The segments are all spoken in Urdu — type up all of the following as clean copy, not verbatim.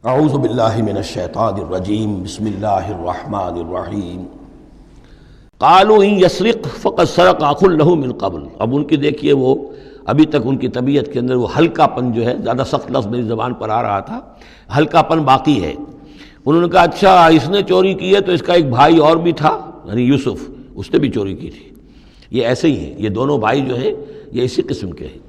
اعوذ باللہ من الشیطان الرجیم بسم اللہ الرحمن الرحیم قالوا ان یسرق فقد سرق اخ له من قبل۔ اب ان کی دیکھیے وہ ابھی تک ان کی طبیعت کے اندر وہ ہلکا پن جو ہے، زیادہ سخت لفظ میری زبان پر آ رہا تھا، ہلکا پن باقی ہے۔ انہوں نے کہا اچھا اس نے چوری کی ہے تو اس کا ایک بھائی اور بھی تھا، یعنی یوسف، اس نے بھی چوری کی تھی۔ یہ ایسے ہی ہیں، یہ دونوں بھائی جو ہیں یہ اسی قسم کے ہیں۔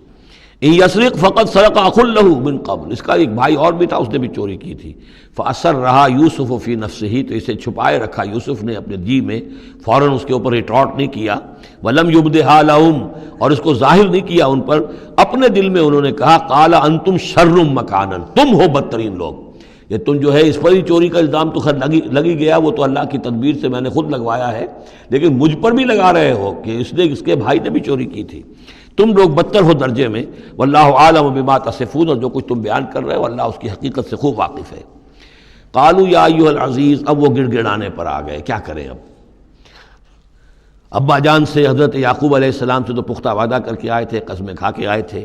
ان یسرق فقد سرق اخ له من قبل، اس کا ایک بھائی اور بھی تھا، اس نے بھی چوری کی تھی۔ فاسرھا یوسف فی نفسہ، تو اسے چھپائے رکھا یوسف نے اپنے جی میں، فوراً اس کے اوپر ریٹارٹ نہیں کیا۔ ولم یبدھا لہم، اور اس کو ظاہر نہیں کیا ان پر، اپنے دل میں انہوں نے کہا قال انتم شر مکانا، تم ہو بدترین لوگ۔ یہ تم جو ہے اس پر ہی چوری کا الزام تو خیر لگی گیا، وہ تو اللہ کی تدبیر سے میں نے خود لگوایا ہے، لیکن مجھ پر بھی لگا رہے ہو کہ اس کے بھائی نے بھی چوری کی تھی۔ تم لوگ بدتر ہو درجے میں۔ واللہ عالم بما تصفون، اور جو کچھ تم بیان کر رہے ہو اللہ اس کی حقیقت سے خوب واقف ہے۔ قالوا یا ایھا العزیز، اب وہ گڑ گڑانے پر آ گئے، کیا کریں اب؟ ابا جان سے حضرت یعقوب علیہ السلام سے تو پختہ وعدہ کر کے آئے تھے، قسمیں کھا کے آئے تھے۔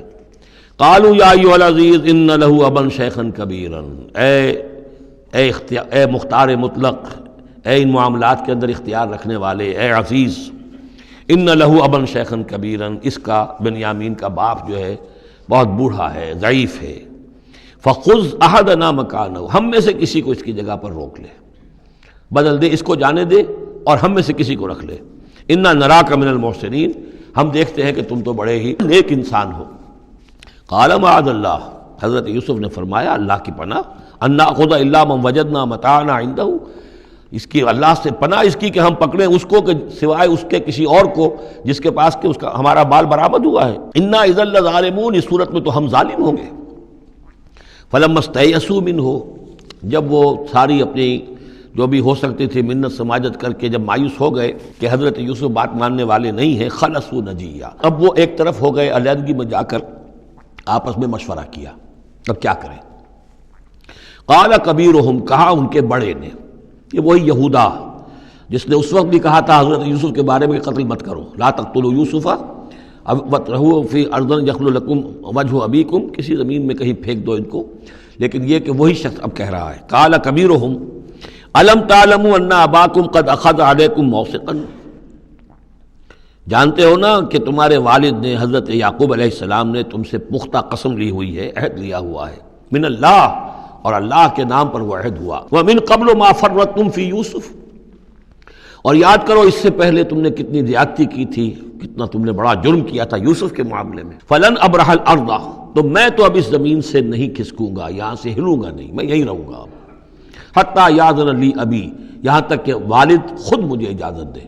قالوا یا ایھا العزیز ان له ابا شیخا کبیرا، اے مختار مطلق، اے ان معاملات کے اندر اختیار رکھنے والے، اے عزیز، ان لہ ابا شیخا کبیرا، اس کا بنیامین کا باپ جو ہے بہت بوڑھا ہے، ضعیف ہے۔ فخذ احدنا مکانہ، ہم میں سے کسی کو اس کی جگہ پر روک لے، بدل دے، اس کو جانے دے اور ہم میں سے کسی کو رکھ لے۔ انا نراک من المحسنین، ہم دیکھتے ہیں کہ تم تو بڑے ہی نیک انسان ہو۔ قال معاذ اللہ، حضرت یوسف نے فرمایا اللہ کی پناہ، ان ناخذ الا من وجدنا متاعنا عنده، اس کی اللہ سے پناہ اس کی کہ ہم پکڑیں اس کو کہ سوائے اس کے کسی اور کو جس کے پاس کہ اس کا ہمارا بال برآمد ہوا ہے۔ انا اذا لظالمون، اس صورت میں تو ہم ظالم ہوں گے۔ فلما استيئسوا منه، جب وہ ساری اپنی جو بھی ہو سکتی تھی منت سماجت کر کے جب مایوس ہو گئے کہ حضرت یوسف بات ماننے والے نہیں ہیں، خلصوا نجیہ، اب وہ ایک طرف ہو گئے، علیحدگی میں جا کر آپس میں مشورہ کیا، اب کیا کریں؟ قال کبیرہم، کہا ان کے بڑے نے، یہ وہی یہودا جس نے اس وقت بھی کہا تھا حضرت یوسف کے بارے میں کہ قتل مت کرو، لا تقتلوا یوسف وَاطْرَحُوهُ فِي أَرْضٍ يَخْلُ لَكُمْ وَجْهُ أَبِيكُمْ، کسی زمین میں کہیں پھینک دو ان کو۔ لیکن یہ کہ وہی شخص اب کہہ رہا ہے قال كبيرهم ألم تعلموا أن أباكم قد أخذ عليكم موثقا، جانتے ہو نا کہ تمہارے والد نے حضرت یعقوب علیہ السلام نے تم سے پختہ قسم لی ہوئی ہے، عہد لیا ہوا ہے، من اللہ، اور اللہ کے نام پر وہ عہد ہوا، وَمِن قَبْلُ مَا فَرَّطْتُمْ فِي يُوسُف، اور یاد کرو اس سے پہلے تم نے کتنی زیادتی کی تھی، کتنا تم نے بڑا جرم کیا تھا یوسف کے معاملے میں۔ فَلَنْ أَبْرَحَ الْأَرْضَ، تو میں تو اب اس زمین سے نہیں کھسکوں گا، یہاں سے ہلوں گا نہیں، میں یہیں رہوں گا حتیٰ یأذن لی ابی، یہاں تک کہ والد خود مجھے اجازت دے۔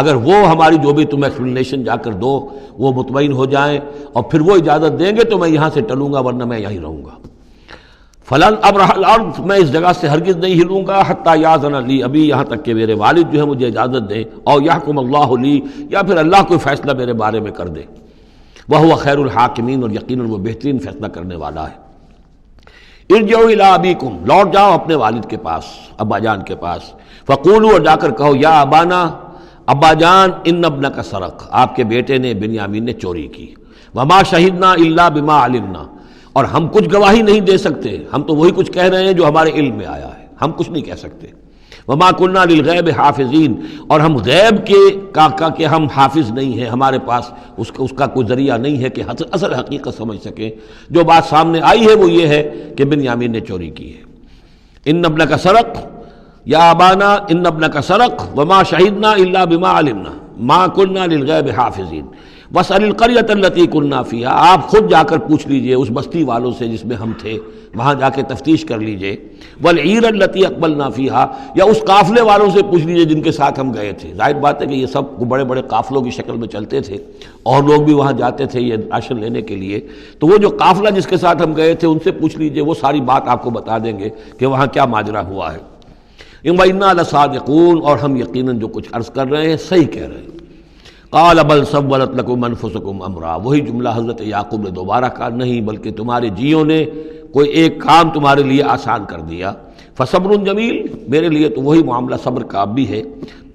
اگر وہ ہماری جو بھی تم ایکسپلینیشن جا کر دو وہ مطمئن ہو جائیں اور پھر وہ اجازت دیں گے تو میں یہاں سے ٹلوں گا، ورنہ میں یہیں رہوں گا۔ فلن ابرح الارض، میں اس جگہ سے ہرگز نہیں ہلوں گا، حتی یاذن لی ابی، یہاں تک کہ میرے والد جو ہے مجھے اجازت دیں، اور یحکم اللہ لی، یا پھر اللہ کوئی فیصلہ میرے بارے میں کر دے۔ وہو خیر الحاکمین، اور یقیناً وہ بہترین فیصلہ کرنے والا ہے۔ ارجعوا الی ابیکم، لوٹ جاؤ اپنے والد کے پاس، ابا جان کے پاس۔ فقولوا، اور جا کر کہو، یا ابانا، ابا جان، ان ابنک سرق، آپ کے بیٹے نے بنیامین نے چوری کی۔ وما شہدنا الا بما علمنا، اور ہم کچھ گواہی نہیں دے سکتے، ہم تو وہی کچھ کہہ رہے ہیں جو ہمارے علم میں آیا ہے، ہم کچھ نہیں کہہ سکتے۔ وما كنا للغیب حافظین، اور ہم غیب کے ہم حافظ نہیں ہیں، ہمارے پاس اس کا کوئی ذریعہ نہیں ہے کہ اصل حقیقت سمجھ سکیں۔ جو بات سامنے آئی ہے وہ یہ ہے کہ بنیامین نے چوری کی ہے۔ ان ابنک سرق یا ابانا ان ابنک سرق وما شہدنا الا بما علمنا ما كنا للغیب حافظین واسأل القریۃ التی كنا فیہا، آپ خود جا کر پوچھ لیجئے اس بستی والوں سے جس میں ہم تھے، وہاں جا کے تفتیش کر لیجئے۔ والعیر التی اقبلنا فیہا، یا اس قافلے والوں سے پوچھ لیجئے جن کے ساتھ ہم گئے تھے۔ ظاہر بات ہے کہ یہ سب بڑے بڑے قافلوں کی شکل میں چلتے تھے اور لوگ بھی وہاں جاتے تھے یہ راشن لینے کے لیے، تو وہ جو قافلہ جس کے ساتھ ہم گئے تھے ان سے پوچھ لیجئے، وہ ساری بات آپ کو بتا دیں گے کہ وہاں کیا ماجرا ہوا ہے۔ وَإِنَّا لَصَادِقُونَ، اور ہم یقیناً جو کچھ عرض کر رہے ہیں صحیح کہہ رہے ہیں۔ قال بل سولت لكم انفسكم امرا، وہی جملہ حضرت یعقوب نے دوبارہ کہا، نہیں بلکہ تمہارے جیوں نے کوئی ایک کام تمہارے لیے آسان کر دیا۔ فصبر جمیل، میرے لیے تو وہی معاملہ صبر کا بھی ہے،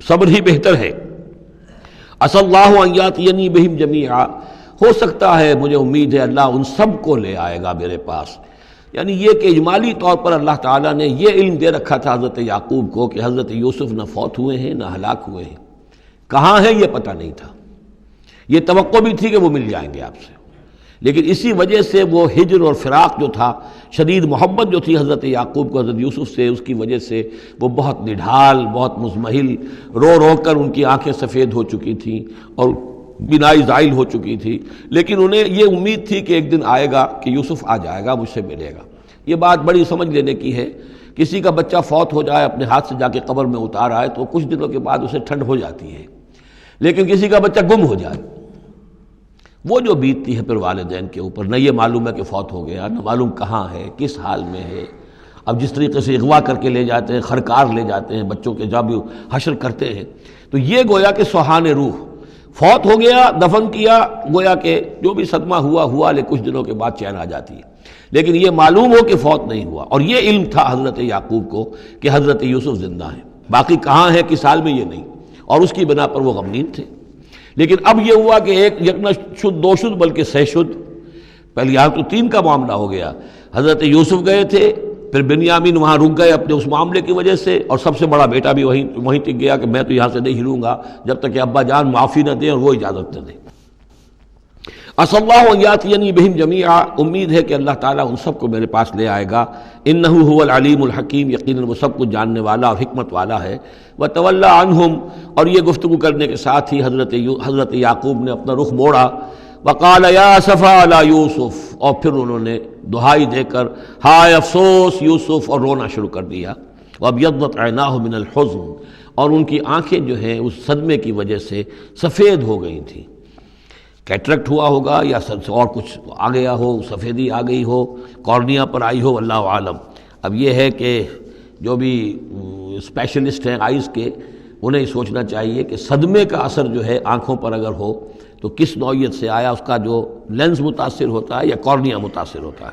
صبر ہی بہتر ہے۔ عسى الله ان ياتيني بهم جميعا، ہو سکتا ہے، مجھے امید ہے اللہ ان سب کو لے آئے گا میرے پاس۔ یعنی یہ کہ اجمالی طور پر اللہ تعالیٰ نے یہ علم دے رکھا تھا حضرت یعقوب کو کہ حضرت یوسف نہ فوت ہوئے ہیں نہ ہلاک ہوئے ہیں، کہاں ہیں یہ پتہ نہیں تھا، یہ توقع بھی تھی کہ وہ مل جائیں گے آپ سے، لیکن اسی وجہ سے وہ ہجر اور فراق جو تھا، شدید محبت جو تھی حضرت یعقوب کو حضرت یوسف سے، اس کی وجہ سے وہ بہت نڈھال، بہت مزمحل، رو رو کر ان کی آنکھیں سفید ہو چکی تھیں اور بینائی زائل ہو چکی تھی، لیکن انہیں یہ امید تھی کہ ایک دن آئے گا کہ یوسف آ جائے گا، مجھ سے ملے گا۔ یہ بات بڑی سمجھ لینے کی ہے، کسی کا بچہ فوت ہو جائے، اپنے ہاتھ سے جا کے قبر میں اتار آئے تو کچھ دنوں کے بعد اسے ٹھنڈ ہو جاتی ہے، لیکن کسی کا بچہ گم ہو جائے، وہ جو بیتتی ہے پھر والدین کے اوپر، نہ یہ معلوم ہے کہ فوت ہو گیا، نہ معلوم کہاں ہے، کس حال میں ہے۔ اب جس طریقے سے اغوا کر کے لے جاتے ہیں، خرکار لے جاتے ہیں بچوں کے، جب حشر کرتے ہیں، تو یہ گویا کہ سوہان روح، فوت ہو گیا، دفن کیا، گویا کہ جو بھی صدمہ ہوا لیکن کچھ دنوں کے بعد چین آ جاتی ہے، لیکن یہ معلوم ہو کہ فوت نہیں ہوا، اور یہ علم تھا حضرت یعقوب کو کہ حضرت یوسف زندہ ہیں، باقی کہاں ہے کس حال میں یہ نہیں، اور اس کی بنا پر وہ غمگین تھے۔ لیکن اب یہ ہوا کہ ایک یک نہ شد دو شد بلکہ سہ شد، پہلے یہاں تو 3 کا معاملہ ہو گیا، حضرت یوسف گئے تھے، پھر بنیامین وہاں رک گئے اپنے اس معاملے کی وجہ سے، اور سب سے بڑا بیٹا بھی وہیں ٹک گیا کہ میں تو یہاں سے نہیں ہلوں گا جب تک کہ ابا جان معافی نہ دیں اور وہ اجازت نہ دیں۔ عسى اللہ ان یاتینی بہم جمیعا، امید ہے کہ اللہ تعالیٰ ان سب کو میرے پاس لے آئے گا، انہ هو العلیم الحکیم، یقیناً وہ سب کچھ جاننے والا اور حکمت والا ہے۔ وتولی عنہم، اور یہ گفتگو کرنے کے ساتھ ہی حضرت یعقوب نے اپنا رخ موڑا، وقال یا اسفا علی یوسف، اور پھر انہوں نے دہائی دے کر ہائے افسوس یوسف، اور رونا شروع کر دیا۔ وابیضت عیناہ من الحزن، اور ان کی آنکھیں جو ہیں اس صدمے کی وجہ سے سفید ہو گئی تھیں، کیٹریکٹ ہوا ہوگا یا اور کچھ آ گیا ہو، سفیدی آ گئی ہو، کارنیا پر آئی ہو، اللہ عالم۔ اب یہ ہے کہ جو بھی اسپیشلسٹ ہیں آئیز کے، انہیں سوچنا چاہیے کہ صدمے کا اثر جو ہے آنکھوں پر اگر ہو تو کس نوعیت سے آیا، اس کا جو لینز متاثر ہوتا ہے یا کارنیا متاثر ہوتا ہے۔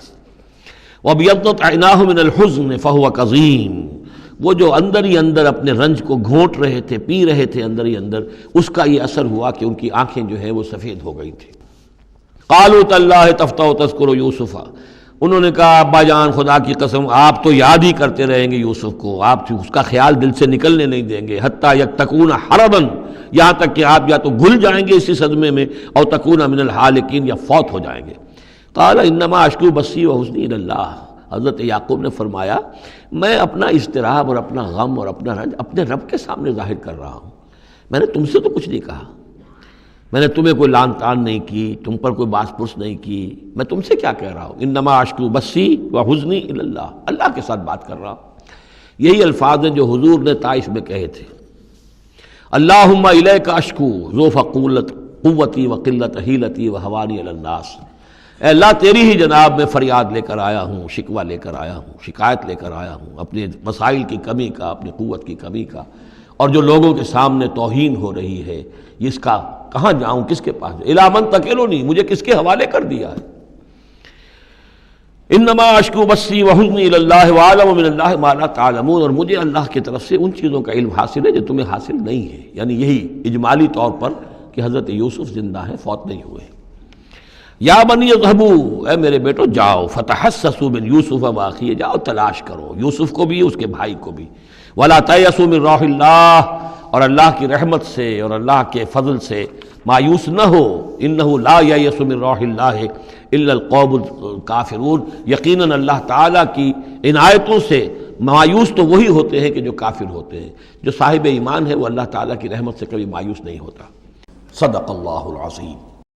وَابْيَضَّتْ عَيْنَاهُ مِنَ الْحُزْنِ فَهُوَ كَظِيمٌ، وہ جو اندر ہی اندر اپنے رنج کو گھونٹ رہے تھے، پی رہے تھے اندر ہی اندر، اس کا یہ اثر ہوا کہ ان کی آنکھیں جو ہے وہ سفید ہو گئی تھیں۔ قَالُوا تَاللَّهِ تَفْتَحُ تَذْكُرُ يُوسُفَ، انہوں نے کہا ابا جان خدا کی قسم آپ تو یاد ہی کرتے رہیں گے یوسف کو، آپ اس کا خیال دل سے نکلنے نہیں دیں گے، حتیٰ یکتکون حربا، یہاں تک کہ آپ یا تو گھل جائیں گے اسی صدمے میں، اور تکون من الحالکین، یا فوت ہو جائیں گے۔ قال انما اشکو بثی وحزنی الی اللہ، حضرت یعقوب نے فرمایا میں اپنا اضطراب اور اپنا غم اور اپنا رنج اپنے رب کے سامنے ظاہر کر رہا ہوں، میں نے تم سے تو کچھ نہیں کہا، میں نے تمہیں کوئی لان تان نہیں کی، تم پر کوئی باس پرس نہیں کی، میں تم سے کیا کہہ رہا ہوں، انما اشکو بثی وحزنی الی اللہ، اللہ کے ساتھ بات کر رہا ہوں۔ یہی الفاظ ہیں جو حضور نے طائف میں کہے تھے، اللہم الیک اشکو ذوف قوتی وقلت حیلتی وحوانی علی الناس، اے اللہ تیری ہی جناب میں فریاد لے کر آیا ہوں، شکوہ لے کر آیا ہوں، شکایت لے کر آیا ہوں اپنے مسائل کی کمی کا، اپنی قوت کی کمی کا، اور جو لوگوں کے سامنے توہین ہو رہی ہے اس کا کہاں جاؤں، کس کے پاس، الی من تکلنی، مجھے کس کے حوالے کر دیا ہے۔ انما اشکو بثی وحزنی الی اللہ واعلم من اللہ ما لا تعلمون، اور مجھے اللہ کی طرف سے ان چیزوں کا علم حاصل ہے جو تمہیں حاصل نہیں ہے، یعنی یہی اجمالی طور پر کہ حضرت یوسف زندہ ہیں، فوت نہیں ہوئے۔ یا بنی اذهبوا، اے میرے بیٹو جاؤ، فتحسسوا من یوسف واخیہ، جاؤ تلاش کرو یوسف کو بھی اس کے بھائی کو بھی، ولا تیأسوا من روح اللہ، اور اللہ کی رحمت سے اور اللہ کے فضل سے مایوس نہ ہو، انہ لا ییأس من روح اللہ الا القوم الکافرون، یقیناً اللہ تعالیٰ کی عنایتوں سے مایوس تو وہی ہوتے ہیں کہ جو کافر ہوتے ہیں، جو صاحب ایمان ہے وہ اللہ تعالیٰ کی رحمت سے کبھی مایوس نہیں ہوتا۔ صدق اللہ العظیم۔